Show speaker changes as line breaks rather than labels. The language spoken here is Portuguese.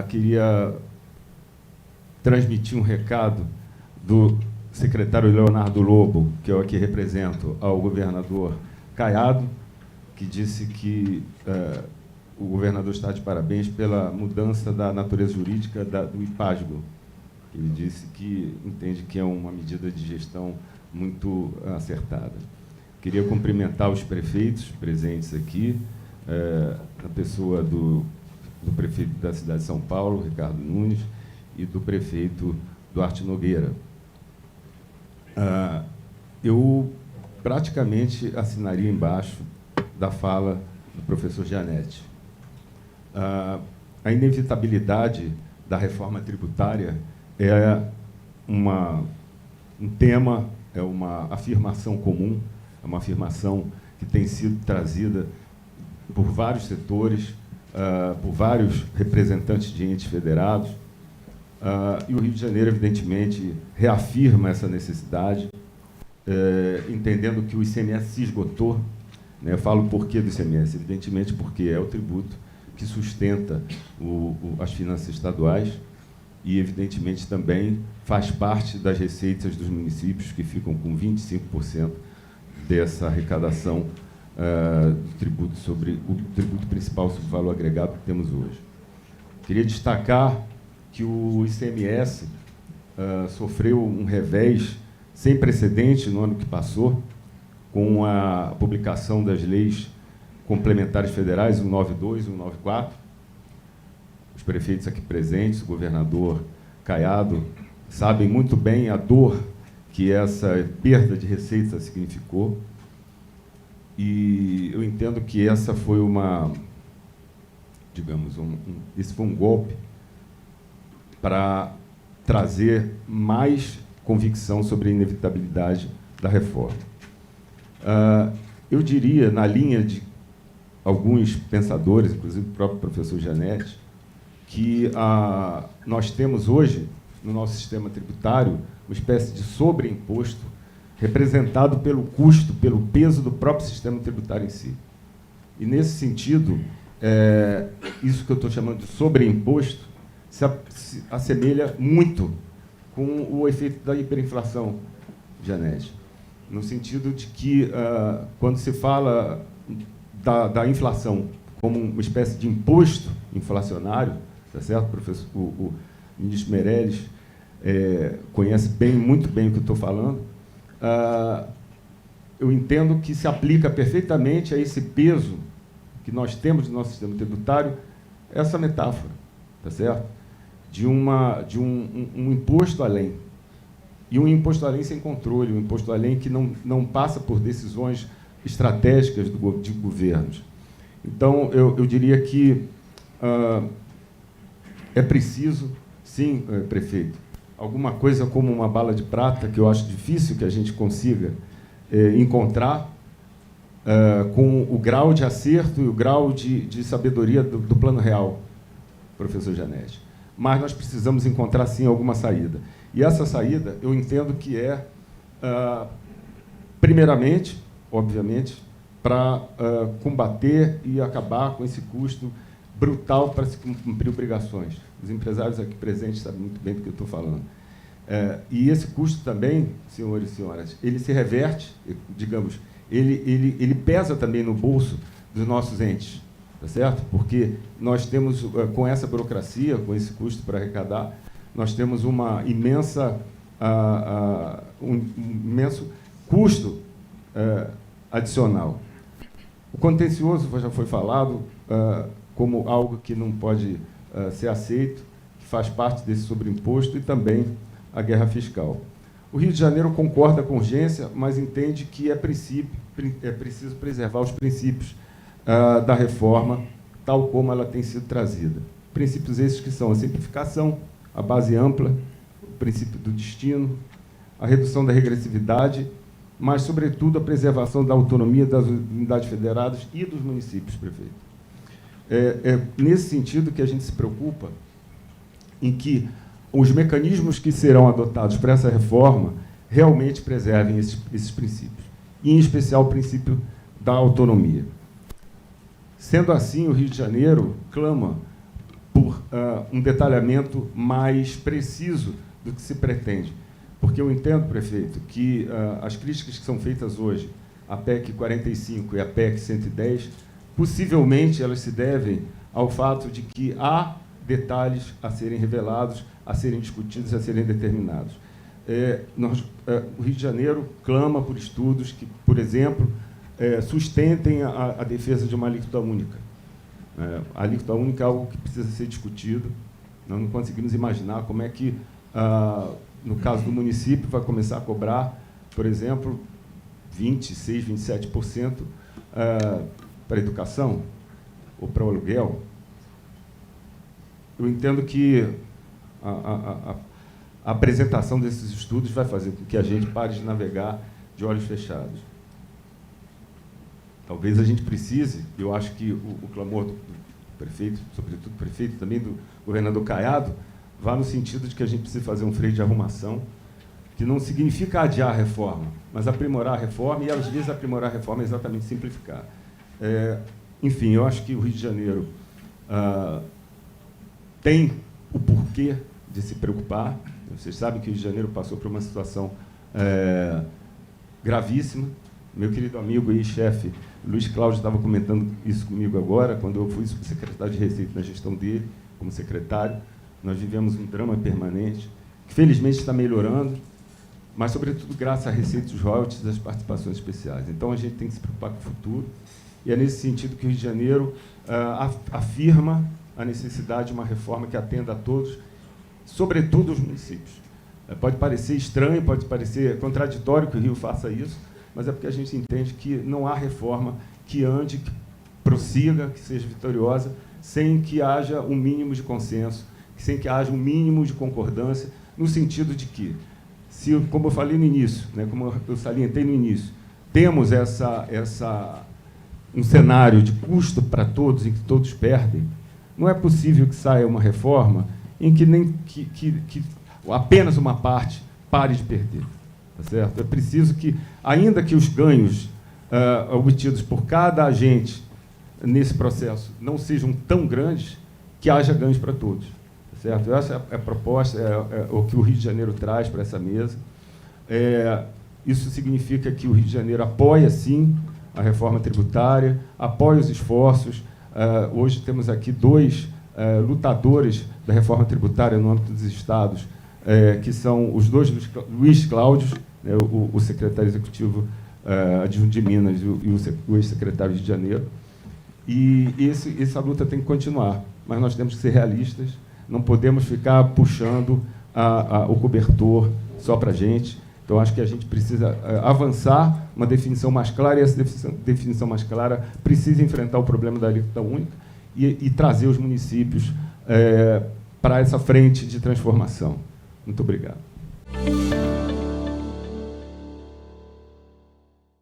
queria transmitir um recado do secretário Leonardo Lobo, que eu aqui represento, ao governador Caiado, que disse que o governador está de parabéns pela mudança da natureza jurídica do IPASGO. Ele disse que entende que é uma medida de gestão muito acertada. Queria cumprimentar os prefeitos presentes aqui, a pessoa do prefeito da cidade de São Paulo, Ricardo Nunes, e do prefeito Duarte Nogueira. Eu praticamente assinaria embaixo da fala do professor Gianetti. A inevitabilidade da reforma tributária é um tema, é uma afirmação comum, é uma afirmação que tem sido trazida por vários setores, por vários representantes de entes federados, e o Rio de Janeiro, evidentemente, reafirma essa necessidade, entendendo que o ICMS se esgotou. Né? Eu falo por que do ICMS, evidentemente porque é o tributo que sustenta as finanças estaduais e, evidentemente, também faz parte das receitas dos municípios, que ficam com 25% dessa arrecadação do tributo o tributo principal sobre o valor agregado que temos hoje. Queria destacar que o ICMS sofreu um revés sem precedente no ano que passou, com a publicação das leis complementares federais 192 e 194. Os prefeitos aqui presentes, o governador Caiado, sabem muito bem a dor que essa perda de receita significou. E eu entendo que essa foi esse foi um golpe para trazer mais convicção sobre a inevitabilidade da reforma. Eu diria, na linha de alguns pensadores, inclusive o próprio professor Gianetti, que nós temos hoje, no nosso sistema tributário, uma espécie de sobreimposto representado pelo custo, pelo peso do próprio sistema tributário em si. E, nesse sentido, isso que eu estou chamando de sobreimposto se assemelha muito com o efeito da hiperinflação, Gianetti, no sentido de que, quando se fala da inflação como uma espécie de imposto inflacionário, tá certo, professor? O ministro Meirelles conhece muito bem o que eu estou falando. Eu entendo que se aplica perfeitamente a esse peso que nós temos no nosso sistema tributário, essa metáfora, tá certo? De um imposto além. E um imposto além sem controle, um imposto além que não passa por decisões estratégicas de governos. Então, eu diria que é preciso, sim, prefeito, alguma coisa como uma bala de prata, que eu acho difícil que a gente consiga encontrar, com o grau de acerto e o grau de sabedoria do plano real, professor Gianetti. Mas nós precisamos encontrar, sim, alguma saída. E essa saída, eu entendo que primeiramente, obviamente, para combater e acabar com esse custo brutal para se cumprir obrigações. Os empresários aqui presentes sabem muito bem do que eu estou falando. E esse custo também, senhores e senhoras, ele se reverte, digamos, ele pesa também no bolso dos nossos entes, tá certo? Porque nós temos, com essa burocracia, com esse custo para arrecadar, nós temos um imenso custo adicional. O contencioso já foi falado como algo que não pode ser aceito, que faz parte desse sobreimposto, e também a guerra fiscal. O Rio de Janeiro concorda com urgência, mas entende que é preciso preservar os princípios da reforma, tal como ela tem sido trazida. Princípios esses que são a simplificação, a base ampla, o princípio do destino, a redução da regressividade, mas, sobretudo, a preservação da autonomia das unidades federadas e dos municípios, prefeito. É nesse sentido que a gente se preocupa em que os mecanismos que serão adotados para essa reforma realmente preservem esses princípios, e, em especial, o princípio da autonomia. Sendo assim, o Rio de Janeiro clama por um detalhamento mais preciso do que se pretende. Porque eu entendo, prefeito, que as críticas que são feitas hoje, a PEC 45 e a PEC 110, possivelmente elas se devem ao fato de que há detalhes a serem revelados, a serem discutidos, a serem determinados. O Rio de Janeiro clama por estudos que, por exemplo, sustentem a defesa de uma alíquota única. A alíquota única é algo que precisa ser discutido. Nós não conseguimos imaginar como é que, no caso do município, vai começar a cobrar, por exemplo, 26%, 27% para a educação ou para o aluguel. Eu entendo que a apresentação desses estudos vai fazer com que a gente pare de navegar de olhos fechados. Talvez a gente precise, eu acho que o clamor do prefeito, sobretudo do prefeito, também do governador Caiado, vá no sentido de que a gente precisa fazer um freio de arrumação, que não significa adiar a reforma, mas aprimorar a reforma, e às vezes aprimorar a reforma é exatamente simplificar. Enfim, eu acho que o Rio de Janeiro tem o porquê de se preocupar. Vocês sabem que o Rio de Janeiro passou por uma situação gravíssima. Meu querido amigo e chefe Luiz Cláudio estava comentando isso comigo agora, quando eu fui subsecretário de Receita na gestão dele, como secretário. Nós vivemos um drama permanente, que felizmente está melhorando, mas, sobretudo, graças à receita dos royalties e das participações especiais. Então, a gente tem que se preocupar com o futuro, e é nesse sentido que o Rio de Janeiro afirma a necessidade de uma reforma que atenda a todos, sobretudo os municípios. Pode parecer estranho, pode parecer contraditório que o Rio faça isso, mas é porque a gente entende que não há reforma que ande, que prossiga, que seja vitoriosa, sem que haja um mínimo de consenso, sem que haja um mínimo de concordância, no sentido de que, como eu falei no início, como eu salientei no início, temos um cenário de custo para todos, em que todos perdem, não é possível que saia uma reforma em que apenas uma parte pare de perder. Tá certo? É preciso que, ainda que os ganhos obtidos por cada agente nesse processo não sejam tão grandes, que haja ganhos para todos. Tá certo? Essa é a proposta, é o que o Rio de Janeiro traz para essa mesa. Isso significa que o Rio de Janeiro apoia, sim, a reforma tributária, apoia os esforços. Hoje temos aqui dois lutadores da reforma tributária no âmbito dos estados, que são os dois Luiz Cláudios, o secretário executivo adjunto de Minas e o ex-secretário de Janeiro. E essa luta tem que continuar, mas nós temos que ser realistas, não podemos ficar puxando o cobertor só para a gente. Então, acho que a gente precisa avançar uma definição mais clara, e essa definição mais clara precisa enfrentar o problema da alíquota única e trazer os municípios para essa frente de transformação. Muito obrigado.